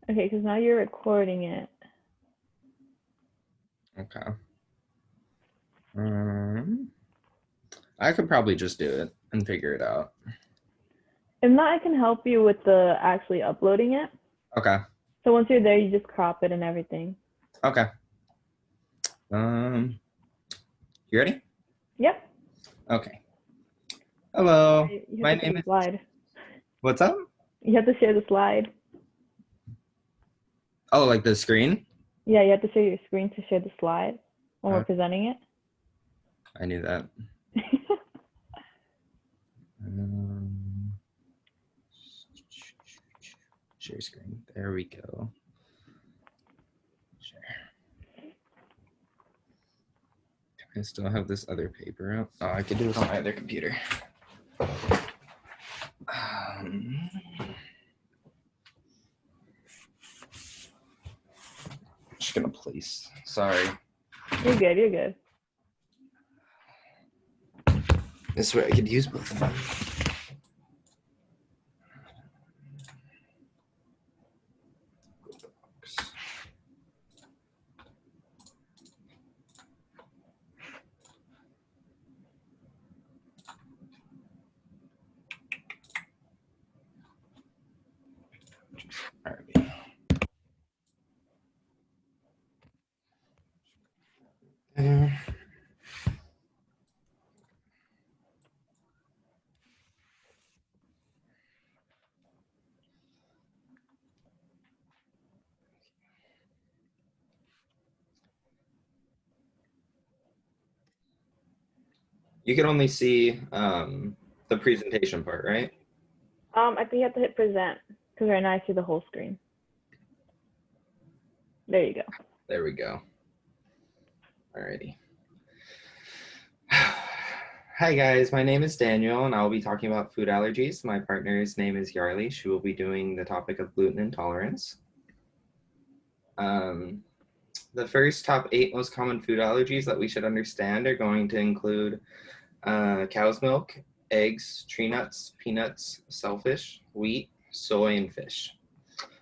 Okay, because now you're recording it. Okay. I could probably just do it and figure it out. If not, I can help you with the actually uploading it. Okay. So once you're there, you just crop it and everything. Okay. You ready? Yep. Okay. Hello. You have My to share name the is. slide. What's up? You have to share the slide. Oh, like the screen? Yeah, you have to share your screen to share the slide when we're Uh, presenting it. I knew that. Um, share screen. There we go. Share. I still have this other paper up. Oh, I could do it on my other computer. Just gonna place. Sorry. You're good. You're good. This way I could use both of them. All right. There. You can only see the presentation part, right? I think you have to hit present because right now I see the whole screen. There you go. There we go. Alrighty. Hi guys, my name is Daniel and I'll be talking about food allergies. My partner's name is Yarly. She will be doing the topic of gluten intolerance. The first top 8 most common food allergies that we should understand are going to include cow's milk, eggs, tree nuts, peanuts, shellfish, wheat, soy, and fish.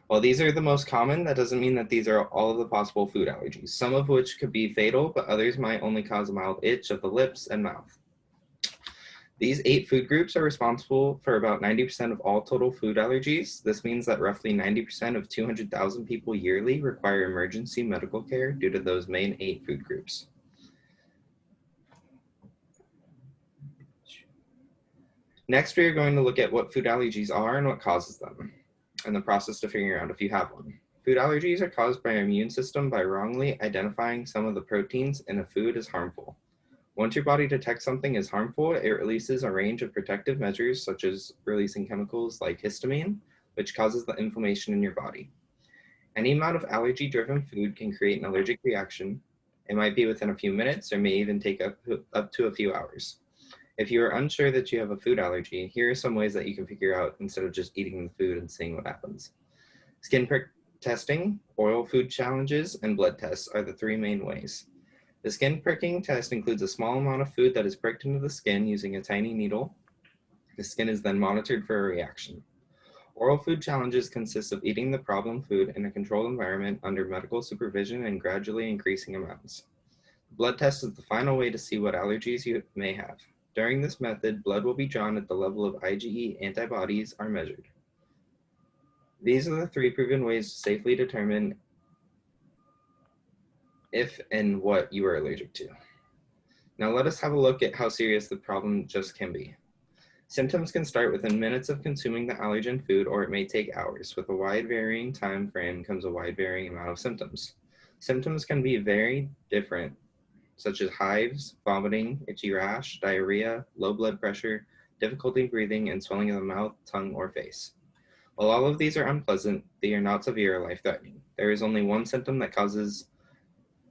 While these are the most common, that doesn't mean that these are all of the possible food allergies, some of which could be fatal, but others might only cause a mild itch of the lips and mouth. These 8 food groups are responsible for about 90% of all total food allergies. This means that roughly 90% of 200,000 people yearly require emergency medical care due to those main 8 food groups. Next, we are going to look at what food allergies are and what causes them, and the process to figuring out if you have one. Food allergies are caused by our immune system by wrongly identifying some of the proteins in a food as harmful. Once your body detects something as harmful, it releases a range of protective measures, such as releasing chemicals like histamine, which causes the inflammation in your body. Any amount of allergy-driven food can create an allergic reaction. It might be within a few minutes or may even take up to a few hours. If you are unsure that you have a food allergy, here are some ways that you can figure out instead of just eating the food and seeing what happens. Skin prick testing, oral food challenges, and blood tests are the 3 main ways. The skin pricking test includes a small amount of food that is pricked into the skin using a tiny needle. The skin is then monitored for a reaction. Oral food challenges consist of eating the problem food in a controlled environment under medical supervision and gradually increasing amounts. Blood test is the final way to see what allergies you may have. During this method, blood will be drawn at the level of IgE antibodies are measured. These are the 3 proven ways to safely determine if and what you are allergic to. Now let us have a look at how serious the problem just can be. Symptoms can start within minutes of consuming the allergen food, or it may take hours. With a wide varying time frame comes a wide varying amount of symptoms. Symptoms can be very different, such as hives, vomiting, itchy rash, diarrhea, low blood pressure, difficulty breathing, and swelling of the mouth, tongue, or face. While all of these are unpleasant, they are not severe or life-threatening. There is only one symptom that causes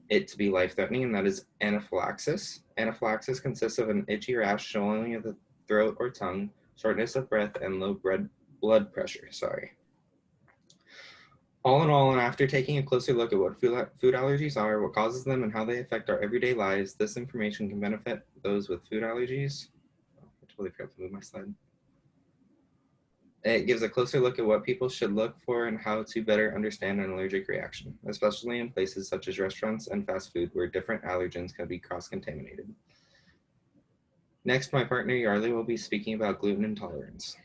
it to be life-threatening, and that is anaphylaxis. Anaphylaxis consists of an itchy rash, swelling of the throat or tongue, shortness of breath, and low blood pressure. All in all, and after taking a closer look at what food allergies are, what causes them, and how they affect our everyday lives, this information can benefit those with food allergies. Oh, I totally forgot to move my slide. It gives a closer look at what people should look for and how to better understand an allergic reaction, especially in places such as restaurants and fast food where different allergens can be cross-contaminated. Next, my partner Yarli will be speaking about gluten intolerance.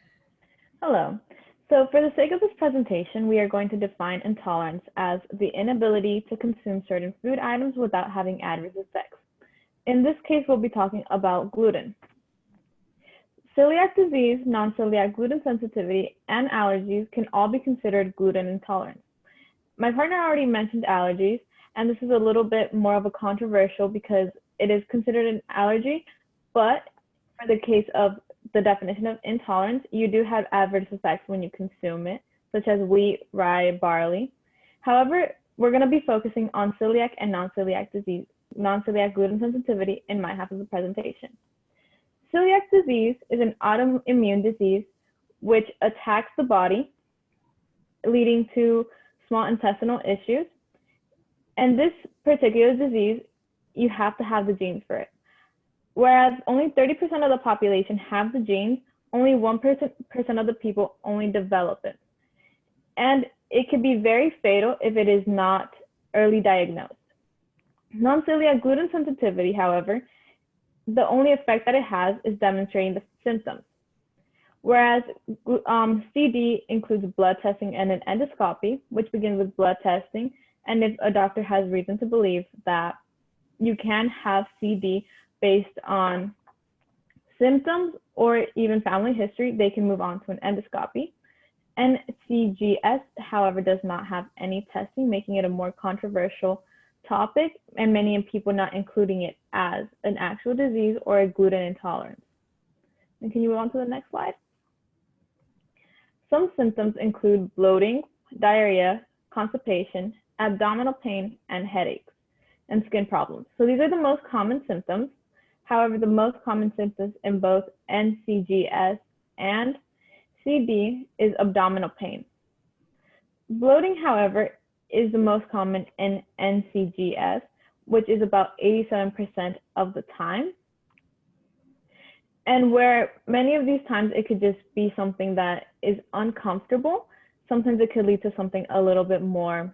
Hello. So for the sake of this presentation, we are going to define intolerance as the inability to consume certain food items without having adverse effects. In this case, we'll be talking about gluten. Celiac disease, non-celiac gluten sensitivity, and allergies can all be considered gluten intolerance. My partner already mentioned allergies, and this is a little bit more of a controversial because it is considered an allergy, but for the case of the definition of intolerance, you do have adverse effects when you consume it, such as wheat, rye, barley. However, we're going to be focusing on celiac and non-celiac disease, non-celiac gluten sensitivity in my half of the presentation. Celiac disease is an autoimmune disease which attacks the body, leading to small intestinal issues. And this particular disease, you have to have the genes for it. Whereas only 30% of the population have the genes, only 1% of the people only develop it. And it can be very fatal if it is not early diagnosed. Non-celiac gluten sensitivity, however, the only effect that it has is demonstrating the symptoms. Whereas CD includes blood testing and an endoscopy, which begins with blood testing. And if a doctor has reason to believe that you can have CD based on symptoms or even family history, they can move on to an endoscopy. NCGS, however, does not have any testing, making it a more controversial topic, and many people not including it as an actual disease or a gluten intolerance. And can you move on to the next slide? Some symptoms include bloating, diarrhea, constipation, abdominal pain, and headaches, and skin problems. So these are the most common symptoms. However, the most common symptoms in both NCGS and CD is abdominal pain. Bloating, however, is the most common in NCGS, which is about 87% of the time. And where many of these times it could just be something that is uncomfortable, sometimes it could lead to something a little bit more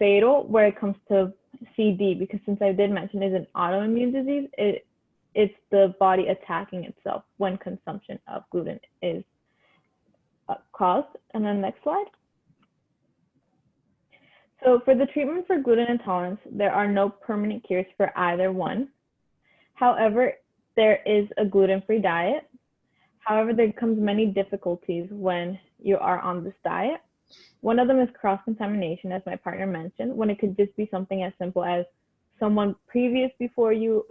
fatal where it comes to CD, because since I did mention it's an autoimmune disease, it's the body attacking itself when consumption of gluten is caused. And then next slide. So for the treatment for gluten intolerance, there are no permanent cures for either one. However, there is a gluten-free diet. However, there comes many difficulties when you are on this diet. One of them is cross-contamination, as my partner mentioned, when it could just be something as simple as someone previous before you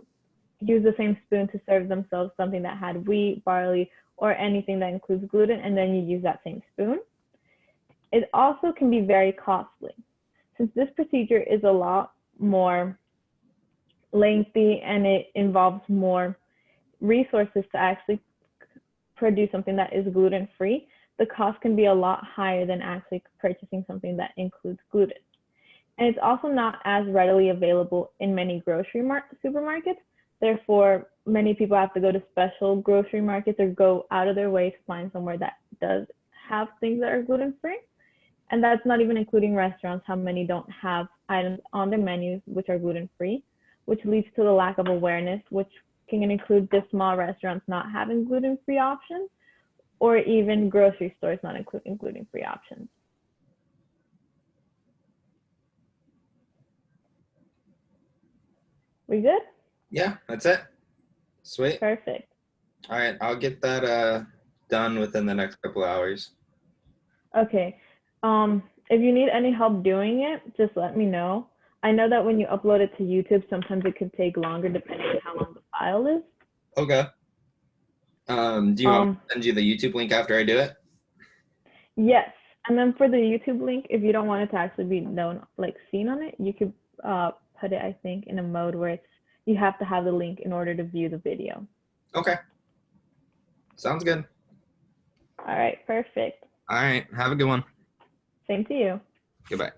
use the same spoon to serve themselves something that had wheat, barley, or anything that includes gluten, and then you use that same spoon. It also can be very costly. Since this procedure is a lot more lengthy and it involves more resources to actually produce something that is gluten-free, the cost can be a lot higher than actually purchasing something that includes gluten. And it's also not as readily available in many grocery supermarkets. Therefore, many people have to go to special grocery markets or go out of their way to find somewhere that does have things that are gluten-free. And that's not even including restaurants, how many don't have items on their menus which are gluten-free, which leads to the lack of awareness, which can include just small restaurants not having gluten-free options, or even grocery stores not including gluten-free options. We good? Yeah, that's it. Sweet. Perfect. All right, I'll get that done within the next couple of hours. Okay. If you need any help doing it, just let me know. I know that when you upload it to YouTube, sometimes it could take longer depending on how long the file is. Okay. Do you want me to send you the YouTube link after I do it? Yes. And then for the YouTube link, if you don't want it to actually be known, like seen on it, you could put it, I think, in a mode where it's, you have to have the link in order to view the video. Okay. Sounds good. All right. Perfect. All right. Have a good one. Same to you. Goodbye.